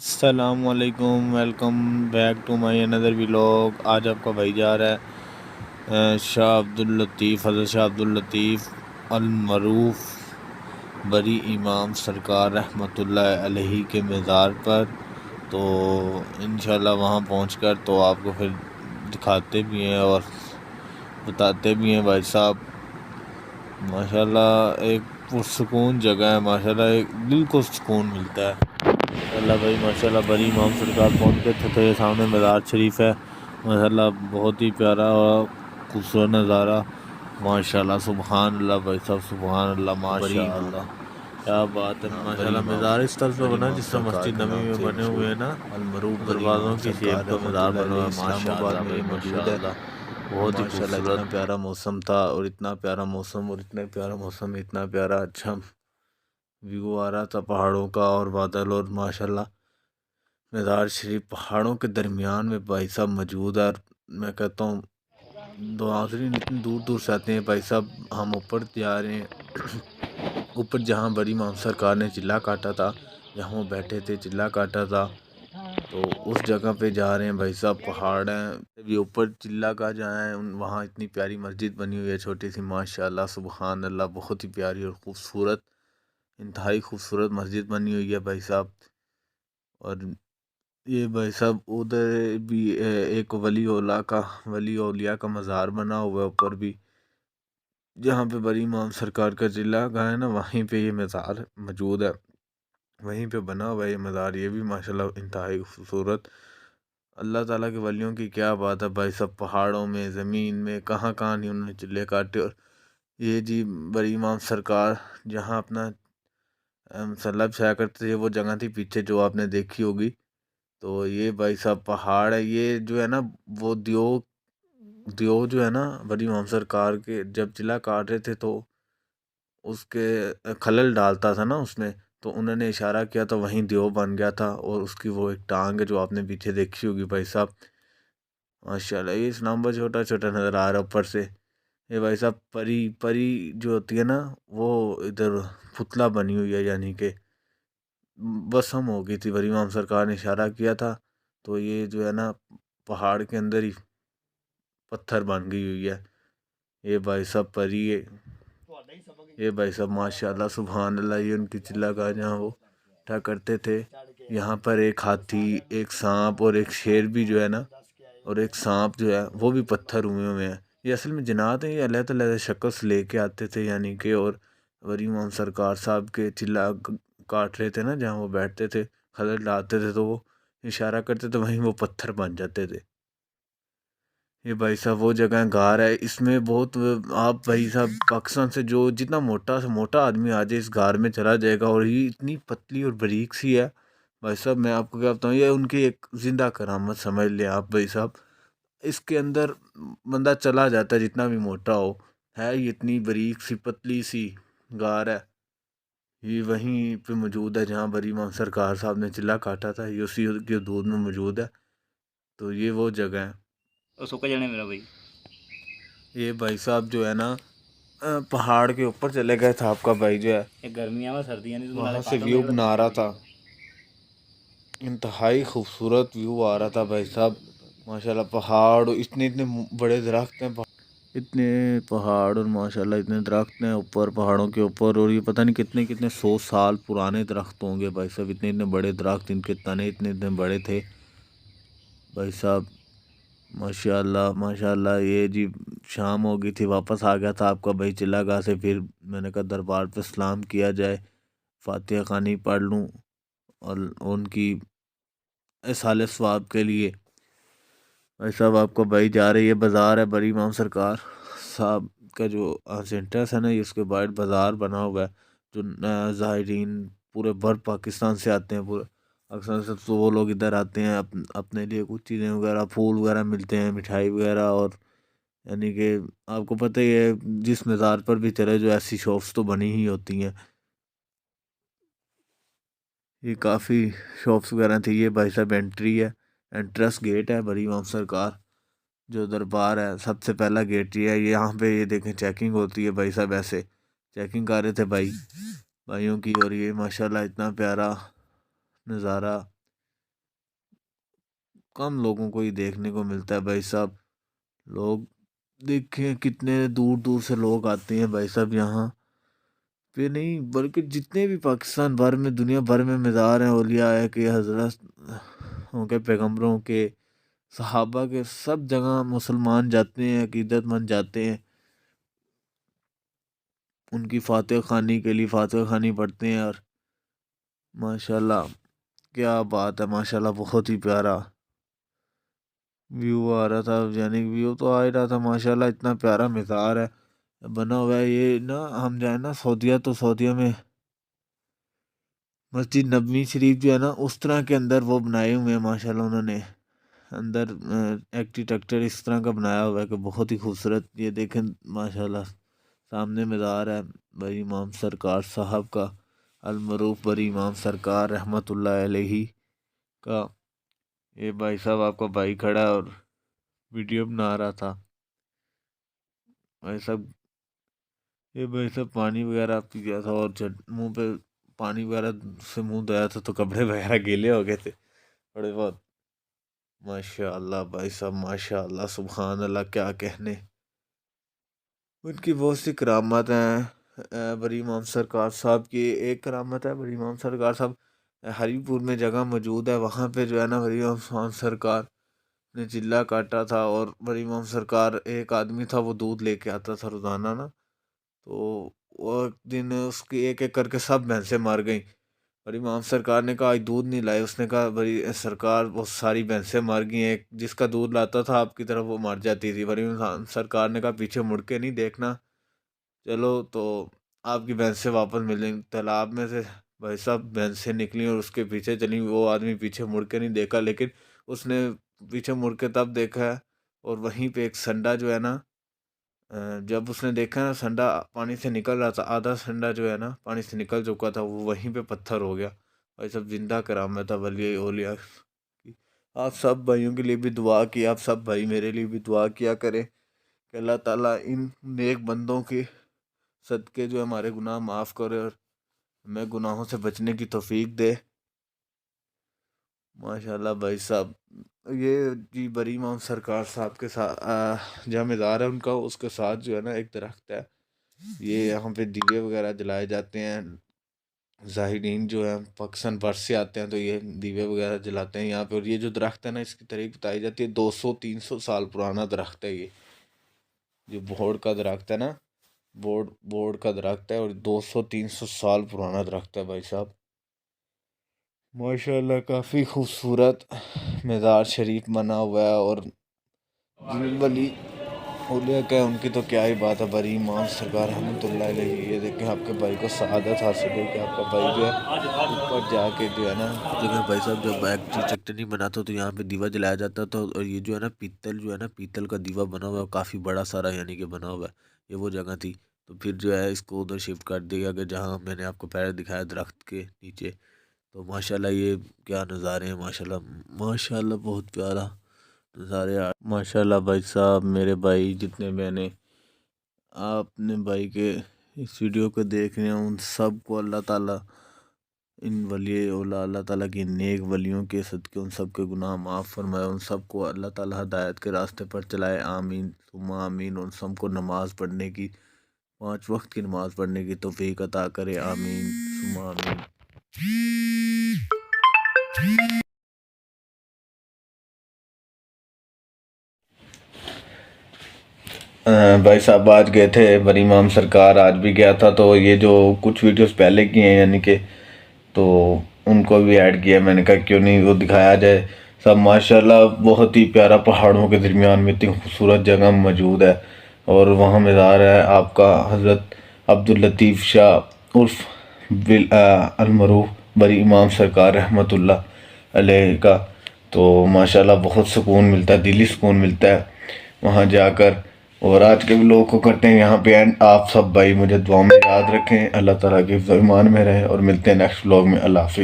السلام علیکم، welcome back to my اندر ولاگ۔ آج آپ کا بھائی جا رہا ہے شاہ عبداللطیف، حضرت شاہ عبداللطیف المعروف بری امام سرکار رحمۃ اللہ علیہ کے مزار پر۔ تو انشاءاللہ وہاں پہنچ کر تو آپ کو پھر دکھاتے بھی ہیں اور بتاتے بھی ہیں۔ بھائی صاحب ماشاءاللہ ایک پرسکون جگہ ہے، ماشاءاللہ ایک دل کو سکون ملتا ہے اللہ بھائی۔ ماشاءاللہ بڑی امام سرکار پہنچ گئے تھے تو یہ سامنے مزار شریف ہے، ماشاءاللہ بہت ہی پیارا اور خوبصورت نظارہ، ماشاءاللہ سبحان اللہ بھائی صاحب، سبحان اللہ بری ماشاء امام اللہ، کیا بات ہے۔ بری ماشاءاللہ امام مزار اس طرز پہ بری بنا امام جس طرح سرکار مسجد کے نبی نام میں سے بنے مشہور ہوئے ہیں نا، المعروف بری دروازوں امام کی سرکار شیپ کا رحمۃ مزار اللہ بنا ہوا علیہ ہے، اسلام ماشاء آباد اللہ میں بھائی یہ ماشاء موجود ہے۔ اللہ بہت ہی ماشاءاللہ اتنا خوبصورت۔ پیارا موسم تھا، اور اتنا پیارا موسم اور اتنا پیارا موسم، اتنا پیارا اچھا ویو آ رہا تھا پہاڑوں کا اور بادل، اور ماشاءاللہ مزار شریف پہاڑوں کے درمیان میں بھائی صاحب موجود ہے۔ اور میں کہتا ہوں ناظرین اتنی دور دور سے آتے ہیں بھائی صاحب، ہم اوپر جا رہے ہیں اوپر جہاں بڑی امام سرکار نے چلا کاٹا تھا، جہاں وہ بیٹھے تھے چلا کاٹا تھا، تو اس جگہ پہ جا رہے ہیں بھائی صاحب۔ پہاڑ ہیں ابھی اوپر چلا کا جہاں ہے وہاں اتنی پیاری مسجد بنی ہوئی ہے چھوٹی سی، ماشاءاللہ سبحان اللہ، بہت ہی پیاری اور خوبصورت، انتہائی خوبصورت مسجد بنی ہوئی ہے بھائی صاحب۔ اور یہ بھائی صاحب ادھر بھی ایک ولی اولیاء کا مزار بنا ہوا ہے اوپر بھی، جہاں پہ بڑی امام سرکار کا ضلع کا ہے نا، وہیں پہ یہ مزار موجود ہے، وہیں پہ بنا ہوا ہے یہ مزار، یہ بھی ماشاءاللہ انتہائی خوبصورت۔ اللہ تعالیٰ کے ولیوں کی کیا بات ہے بھائی صاحب، پہاڑوں میں، زمین میں، کہاں کہاں نہیں انہوں نے چلے کاٹے۔ اور یہ جی بڑی امام سرکار جہاں اپنا مسلح بچھایا کرتے تھے، وہ جگہ تھی پیچھے جو آپ نے دیکھی ہوگی۔ تو یہ بھائی صاحب پہاڑ ہے، یہ جو ہے نا وہ دیو جو ہے نا بڑی امام سرکار کے جب چلا کاٹ رہے تھے تو اس کے خلل ڈالتا تھا نا اس میں، تو انہوں نے اشارہ کیا تو وہیں دیو بن گیا تھا، اور اس کی وہ ایک ٹانگ ہے جو آپ نے پیچھے دیکھی ہوگی بھائی صاحب، ماشاءاللہ یہ اسلام آباد چھوٹا چھوٹا نظر آ رہا ہے اوپر سے۔ یہ بھائی صاحب پری جو ہوتی ہے نا، وہ ادھر پتلا بنی ہوئی ہے، یعنی کہ بس ہم ہو گئی تھی، بڑی امام سرکار نے اشارہ کیا تھا تو یہ جو ہے نا پہاڑ کے اندر ہی پتھر بن گئی ہوئی ہے۔ یہ بھائی صاحب پری ہے، یہ بھائی صاحب ماشاءاللہ سبحان اللہ، یہ ان کی چلا کا جہاں وہ اٹھا کرتے تھے۔ یہاں پر ایک ہاتھی، ایک سانپ اور ایک شیر بھی جو ہے نا، اور ایک سانپ جو ہے وہ بھی پتھر ہوئے ہیں۔ یہ اصل میں جنات ہیں، یہ علیحدہ علیحدہ شخص لے کے آتے تھے، یعنی کہ اور بڑی امام سرکار صاحب کے چلا کاٹ رہے تھے نا، جہاں وہ بیٹھتے تھے خلل ڈالتے تھے تو وہ اشارہ کرتے تو وہیں وہ پتھر بن جاتے تھے۔ یہ بھائی صاحب وہ جگہ غار ہے، اس میں بہت، آپ بھائی صاحب پاکستان سے جو جتنا موٹا سے موٹا آدمی آ جائے اس غار میں چلا جائے گا، اور یہ اتنی پتلی اور باریک سی ہے بھائی صاحب، میں آپ کو کیا بتاؤں، یہ ان کی ایک زندہ کرامت سمجھ لیں آپ بھائی صاحب۔ اس کے اندر بندہ چلا جاتا ہے جتنا بھی موٹا ہو، ہے یہ اتنی باریک سی پتلی سی غار ہے، یہ وہیں پہ موجود ہے جہاں بڑی امام سرکار صاحب نے چلا کاٹا تھا، یہ اسی کی حدود میں موجود ہے۔ تو یہ وہ جگہ ہے۔ سوکھا جانے میرا بھائی، یہ بھائی صاحب جو ہے نا پہاڑ کے اوپر چلے گئے تھا آپ کا بھائی جو ہے، یہ گرمیاں میں سردیاں نہیں تو وہاں سے ویو بنا رہا تھا، انتہائی خوبصورت ویو آ رہا تھا بھائی صاحب، ماشاءاللہ پہاڑ اتنے اتنے بڑے درخت ہیں، اتنے پہاڑ اور ماشاءاللہ اتنے درخت ہیں اوپر پہاڑوں کے اوپر، اور یہ پتہ نہیں کتنے کتنے 100 سال پرانے درخت ہوں گے بھائی صاحب، اتنے اتنے بڑے درخت، ان کے تنے اتنے اتنے بڑے تھے بھائی صاحب، ماشاءاللہ ماشاءاللہ۔ یہ جی شام ہو گئی تھی، واپس آ گیا تھا آپ کا بھائی چلا گاہ سے، پھر میں نے کہا دربار پہ سلام کیا جائے، فاتحہ خوانی پڑھ لوں اور ان کی اصالِ ثواب کے لیے۔ بھائی صاحب آپ کو بھائی جا رہی ہے، بازار ہے بڑی امام سرکار صاحب کا جو سینٹرس ہے نا، اس کے باہر بازار بنا ہوا ہے، جو زائرین پورے بھر پاکستان سے آتے ہیں، پورے پاکستان سے تو وہ لوگ ادھر آتے ہیں اپنے لیے کچھ چیزیں وغیرہ، پھول وغیرہ ملتے ہیں، مٹھائی وغیرہ، اور یعنی کہ آپ کو پتہ ہی ہے جس مزار پر بھی چلے جو ایسی شاپس تو بنی ہی ہوتی ہیں، یہ کافی شاپس وغیرہ تھی۔ یہ بھائی صاحب انٹری ہے، انٹرس گیٹ ہے بڑی امام سرکار جو دربار ہے، سب سے پہلا گیٹ یہ ہے، یہاں پہ یہ دیکھیں چیکنگ ہوتی ہے بھائی صاحب، ایسے چیکنگ کر رہے تھے بھائیوں کی، اور یہ ماشاءاللہ اتنا پیارا نظارہ کم لوگوں کو ہی دیکھنے کو ملتا ہے بھائی صاحب. لوگ دیکھیں کتنے دور دور سے لوگ آتے ہیں بھائی صاحب یہاں پہ نہیں، بلکہ جتنے بھی پاکستان بھر میں دنیا بھر میں مزار ہیں اولیاء کے، حضرت ہوں کے، پیغمبروں کے، صحابہ کے، سب جگہ مسلمان جاتے ہیں، عقیدت مند جاتے ہیں ان کی فاتح خوانی کے لیے، فاتح خوانی پڑھتے ہیں. اور ماشاءاللہ کیا بات ہے، ماشاءاللہ بہت ہی پیارا ویو آ رہا تھا، یعنی ویو تو آ ہی رہا تھا. ماشاءاللہ اتنا پیارا مزار ہے بنا ہوا ہے. یہ نا ہم جائیں نا سعودیہ، تو سعودیہ میں مسجد نبوی شریف جو ہے نا، اس طرح کے اندر وہ بنائے ہوئے ہیں ماشاءاللہ. انہوں نے اندر ایکٹیٹیکچر اس طرح کا بنایا ہوا ہے کہ بہت ہی خوبصورت. یہ دیکھیں ماشاءاللہ سامنے مزار ہے بڑی امام سرکار صاحب کا، المعروف بڑی امام سرکار رحمۃ اللہ علیہ کا. یہ بھائی صاحب آپ کا بھائی کھڑا ہے اور ویڈیو بنا رہا تھا. بھائی صاحب یہ بھائی صاحب پانی وغیرہ پی گیا تھا اور منہ پہ پانی وغیرہ سے منہ دھویا تھا تو کپڑے وغیرہ گیلے ہو گئے تھے تھوڑے بہت. ماشاء اللہ بھائی صاحب ماشاء اللہ سبحان اللہ، کیا کہنے. ان کی بہت سی کرامات ہیں بڑی امام سرکار صاحب کی. ایک کرامت ہے بڑی امام سرکار صاحب ہری پور میں جگہ موجود ہے، وہاں پہ جو ہے نا بڑی امام سرکار نے چلا کاٹا تھا. اور بڑی امام سرکار ایک آدمی تھا وہ دودھ لے کے آتا تھا روزانہ نا، تو وہ ایک دن اس کی ایک ایک کر کے سب بھینسیں مار گئیں. بڑی امام سرکار نے کہا آج دودھ نہیں لائے. اس نے کہا بڑی سرکار وہ ساری بھینسیں مار گئی ہیں، ایک جس کا دودھ لاتا تھا آپ کی طرف وہ مر جاتی تھی. بڑی امام سرکار نے کہا پیچھے مڑ کے نہیں دیکھنا، چلو تو آپ کی بھینسیں واپس ملیں. تالاب میں سے بھائی صاحب بھینسیں نکلیں اور اس کے پیچھے چلیں. وہ آدمی پیچھے مڑ کے نہیں دیکھا، لیکن اس نے پیچھے مڑ کے تب دیکھا ہے. اور وہیں پہ ایک سنڈا جو ہے نا، جب اس نے دیکھا نا سنڈا پانی سے نکل رہا تھا، آدھا سنڈا جو ہے نا پانی سے نکل چکا تھا، وہ وہیں پہ پتھر ہو گیا. بھائی صاحب زندہ کرامت تھا ولی اولیاء کی. آپ سب بھائیوں کے لیے بھی دعا کی، آپ سب بھائی میرے لیے بھی دعا کیا کریں کہ اللہ تعالیٰ ان نیک بندوں کے صدقے جو ہمارے گناہ معاف کرے اور ہمیں گناہوں سے بچنے کی توفیق دے. ماشاءاللہ بھائی صاحب یہ جی بڑی امام سرکار صاحب کے ساتھ جہاں مزار ہے ان کا، اس کے ساتھ جو ہے نا ایک درخت ہے. یہ یہاں پہ دیوے وغیرہ جلائے جاتے ہیں. زاہرین جو ہیں پاکستان بھر سے آتے ہیں تو یہ دیوے وغیرہ جلاتے ہیں یہاں پہ. اور یہ جو درخت ہے نا اس کی تاریخ بتائی جاتی ہے 200-300 سال پرانا درخت ہے. یہ جو بوڑ کا درخت ہے نا، بوڑ کا درخت ہے اور 200-300 سال پرانا درخت ہے بھائی صاحب. ماشاءاللہ کافی خوبصورت مزار شریف بنا ہوا ہے. اور ولی اولیاء کا ان کی تو کیا ہی بات ہے. بڑی امام سرکار رحمۃ اللہ علیہ. یہ دیکھیں آپ کے بھائی کو سعادت حاصل ہوئی کہ آپ کا بھائی جو ہے اوپر جا کے جو ہے نا، دیکھیں بھائی صاحب جب ایکٹیٹیکچر نہیں بنا تو یہاں پہ دیوا جلایا جاتا تھا. اور یہ جو ہے نا پیتل جو ہے نا، پیتل کا دیوا بنا ہوا ہے کافی بڑا سارا، یعنی کہ بنا ہوا ہے. یہ وہ جگہ تھی تو پھر جو ہے اس کو ادھر شفٹ کر دیا گیا جہاں میں نے آپ کو پہلے دکھایا درخت کے نیچے. تو ماشاءاللہ یہ کیا نظارے ہیں، ماشاءاللہ ماشاءاللہ بہت پیارا نظارے. ماشاءاللہ بھائی صاحب میرے بھائی جتنے میں نے آپ اپنے بھائی کے اس ویڈیو کو دیکھ رہے ہیں ان سب کو اللہ تعالیٰ ان ولی اولا اللہ تعالیٰ کی نیک ولیوں کے صدقے ان سب کے گناہ معاف فرمائے. ان سب کو اللہ تعالیٰ ہدایت کے راستے پر چلائے. آمین ثم آمین. ان سب کو نماز پڑھنے کی، 5 وقت کی نماز پڑھنے کی توفیق عطا کرے. آمین ثم آمین. بھائی صاحب آج گئے تھے بڑی امام سرکار، آج بھی گیا تھا. تو یہ جو کچھ ویڈیوز پہلے کی ہیں یعنی کہ تو ان کو بھی ایڈ کیا. میں نے کہا کیوں نہیں وہ دکھایا جائے. سب ماشاءاللہ بہت ہی پیارا پہاڑوں کے درمیان میں اتنی خوبصورت جگہ موجود ہے. اور وہاں مزار ہے آپ کا حضرت عبداللطیف شاہ عرف المعروف بڑی امام سرکار رحمۃ اللہ علیہ کا. تو ماشاءاللہ بہت سکون ملتا ہے، دلی سکون ملتا ہے وہاں جا کر. اور آج کے بھی لوگوں کو کرتے ہیں یہاں پہ اینڈ. آپ سب بھائی مجھے دعاؤں میں یاد رکھیں، اللہ تعالیٰ کے حفظ و ایمان میں رہیں اور ملتے ہیں نیکسٹ ولاگ میں. اللہ حافظ.